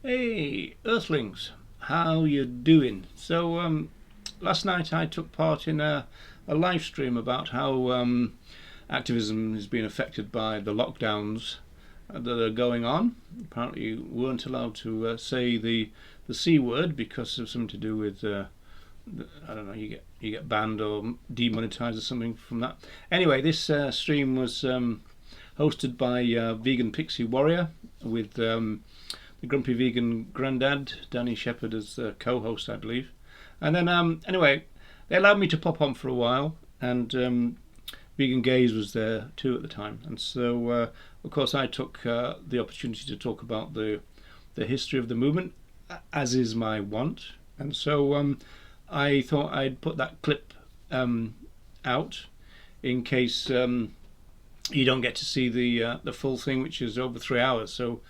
Hey, Earthlings, how you doing? Last night I took part in a live stream about how activism is being affected by the lockdowns that are going on. Apparently, you weren't allowed to say the C word because of something to do with I don't know. You get banned or demonetized or something from that. Anyway, this stream was hosted by Vegan Pixie Warrior with the Grumpy Vegan Grandad, Danny Shepherd, as co-host, I believe. And then, anyway, they allowed me to pop on for a while, and Vegan Gaze was there too at the time. And so, of course, I took the opportunity to talk about the history of the movement, as is my wont. And so I thought I'd put that clip out in case you don't get to see the full thing, which is over 3 hours. So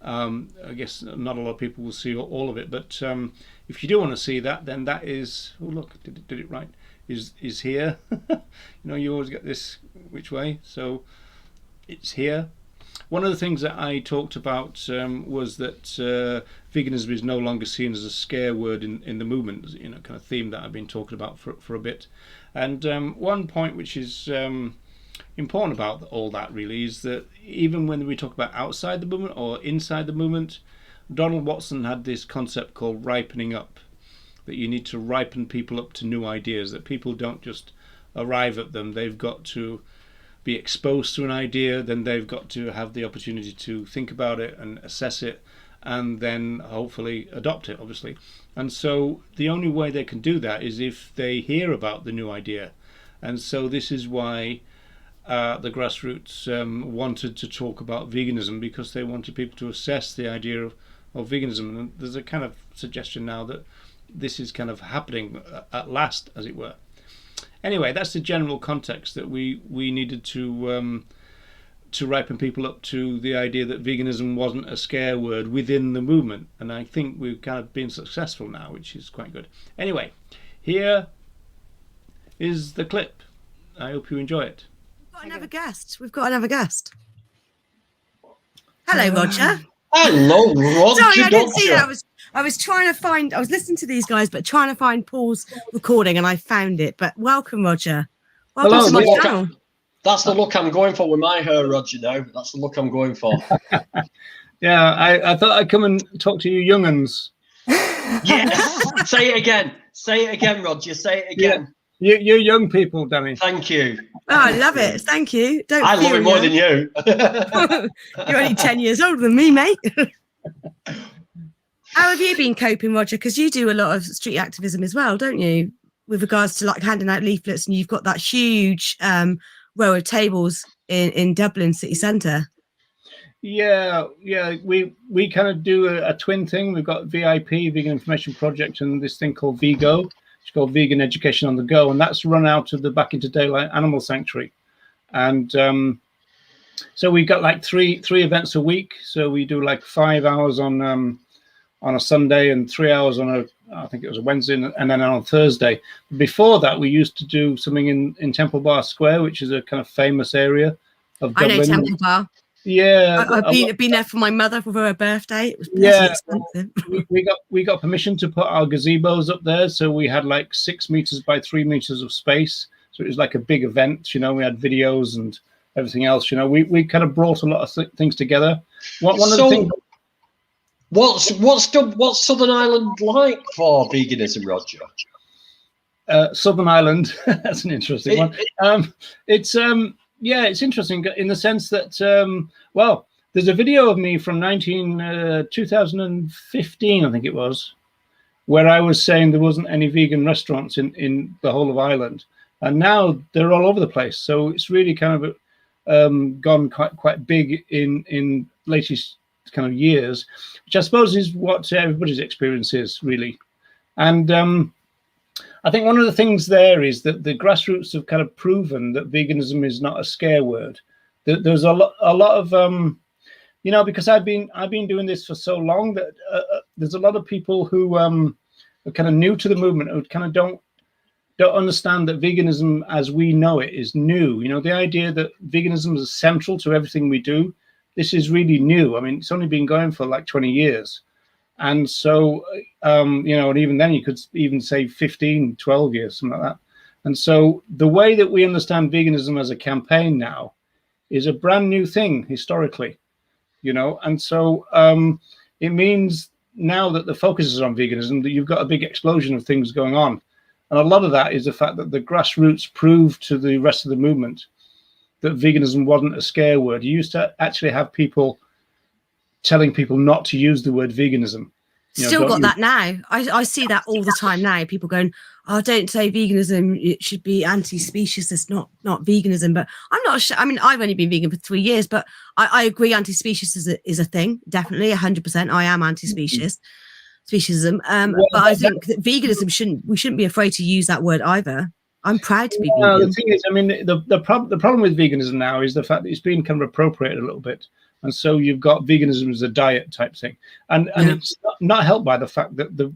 I guess not a lot of people will see all of it, but if you do want to see that, then that is, oh look, did it right, is here. You always get this which way, so it's here. One of the things that I talked about was that veganism is no longer seen as a scare word in the movement, kind of theme that I've been talking about for a bit. And one point which is important about all that really is that even when we talk about outside the movement or inside the movement, Donald Watson had this concept called ripening up, that you need to ripen people up to new ideas, that people don't just arrive at them, they've got to be exposed to an idea, then they've got to have the opportunity to think about it and assess it and then hopefully adopt it, obviously. And so the only way they can do that is if they hear about the new idea. And so this is why the grassroots wanted to talk about veganism, because they wanted people to assess the idea of veganism. And there's a kind of suggestion now that this is kind of happening at last, as it were. Anyway, that's the general context, that we needed to ripen people up to the idea that veganism wasn't a scare word within the movement. And I think we've kind of been successful now, which is quite good. Anyway, here is the clip. I hope you enjoy it. We've got another guest. Hello, Roger. Hello, Roger. Sorry, I didn't see that. I was trying to find. I was listening to these guys, but trying to find Paul's recording, and I found it. But welcome, Roger. Welcome to my channel. That's the look I'm going for with my hair, Roger. Now that's the look I'm going for. Yeah, I thought I'd come and talk to you young uns. Yes. Say it again. Say it again, Roger. Say it again. Yeah. You young people, Danny. Thank you. Oh, I love it. Thank you. I love it more than you. You're only 10 years older than me, mate. How have you been coping, Roger? Because you do a lot of street activism as well, don't you? With regards to like handing out leaflets, and you've got that huge row of tables in Dublin city centre. Yeah. We kind of do a twin thing. We've got VIP, Vegan Information Project, and this thing called VGO. It's called Vegan Education on the Go, and that's run out of the Back into Daylight Animal Sanctuary. And so we've got like three events a week. So we do like 5 hours on a Sunday and 3 hours on I think it was a Wednesday, and then on a Thursday. Before that, we used to do something in Temple Bar Square, which is a kind of famous area of Dublin. I know Temple Bar. Yeah, I've been there for my mother for her birthday. It was expensive. we got permission to put our gazebos up there, so we had like 6 meters by 3 meters of space. So it was like a big event. We had videos and everything else. We kind of brought a lot of things together. One of the things. What's Southern Ireland like for veganism, Roger? Southern Ireland, that's an interesting one. It's interesting in the sense that, there's a video of me from 2015, I think it was, where I was saying there wasn't any vegan restaurants in the whole of Ireland. And now they're all over the place. So it's really kind of gone quite big in latest kind of years, which I suppose is what everybody's experience is, really. And I think one of the things there is that the grassroots have kind of proven that veganism is not a scare word. There's a lot of because I've been doing this for so long that there's a lot of people who are kind of new to the movement, who kind of don't understand that veganism as we know it is new. The idea that veganism is central to everything we do, this is really new. I mean, it's only been going for like 20 years. And so, and even then you could even say 15, 12 years, something like that. And so the way that we understand veganism as a campaign now is a brand new thing historically, and so it means now that the focus is on veganism, that you've got a big explosion of things going on. And a lot of that is the fact that the grassroots proved to the rest of the movement that veganism wasn't a scare word. You used to actually have people telling people not to use the word veganism. Still got that now. I see that all the time now. People going, "Oh, don't say veganism. It should be anti-speciesist, not veganism." But I'm not sure. I mean, I've only been vegan for 3 years, but I agree anti-speciesist is a thing. Definitely, 100%. I am anti-speciesism. But I think that veganism we shouldn't be afraid to use that word either. I'm proud to be vegan. The thing is, I mean, the problem with veganism now is the fact that it's been kind of appropriated a little bit. And so you've got veganism as a diet type thing. And it's not helped by the fact that the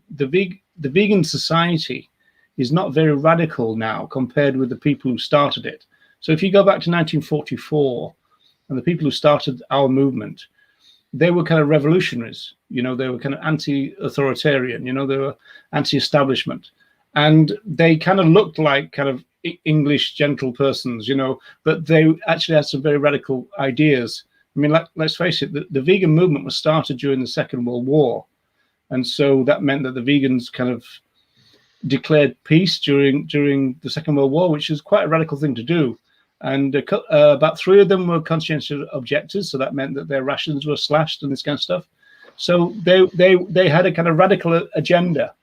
vegan society is not very radical now compared with the people who started it. So if you go back to 1944 and the people who started our movement, they were kind of revolutionaries. They were kind of anti-authoritarian, they were anti-establishment. And they kind of looked like kind of English gentle persons, but they actually had some very radical ideas. I mean, let's face it, the vegan movement was started during the Second World War. And so that meant that the vegans kind of declared peace during the Second World War, which is quite a radical thing to do. And about 3 of them were conscientious objectors. So that meant that their rations were slashed and this kind of stuff. So they had a kind of radical agenda.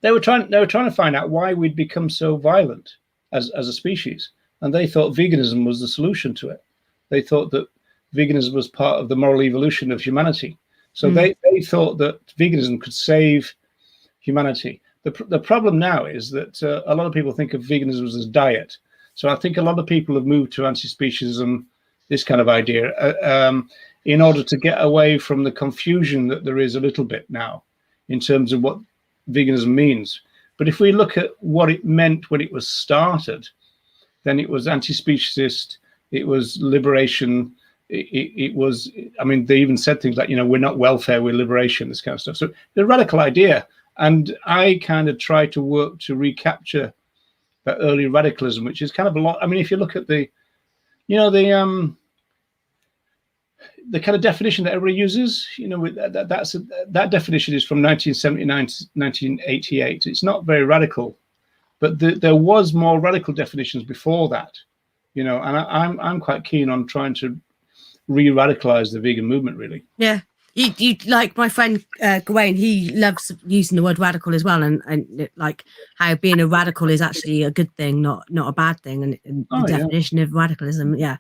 They were trying to find out why we'd become so violent as a species. And they thought veganism was the solution to it. They thought that veganism was part of the moral evolution of humanity. So they thought that veganism could save humanity. The problem now is that a lot of people think of veganism as a diet. So I think a lot of people have moved to anti-speciesism, this kind of idea, in order to get away from the confusion that there is a little bit now in terms of what veganism means. But if we look at what it meant when it was started, then it was anti-speciesist, it was liberation, it was, I mean, they even said things like, we're not welfare, we're liberation, this kind of stuff. So the radical idea. And I kind of try to work to recapture that early radicalism, which is kind of a lot. I mean, if you look at the kind of definition that everybody uses, that definition is from 1979 to 1988. It's not very radical, but there was more radical definitions before that, and I'm quite keen on trying to re-radicalize the vegan movement, really. Yeah. You like my friend Gawain, he loves using the word radical as well, and like how being a radical is actually a good thing, not a bad thing, and the definition of radicalism. Yeah,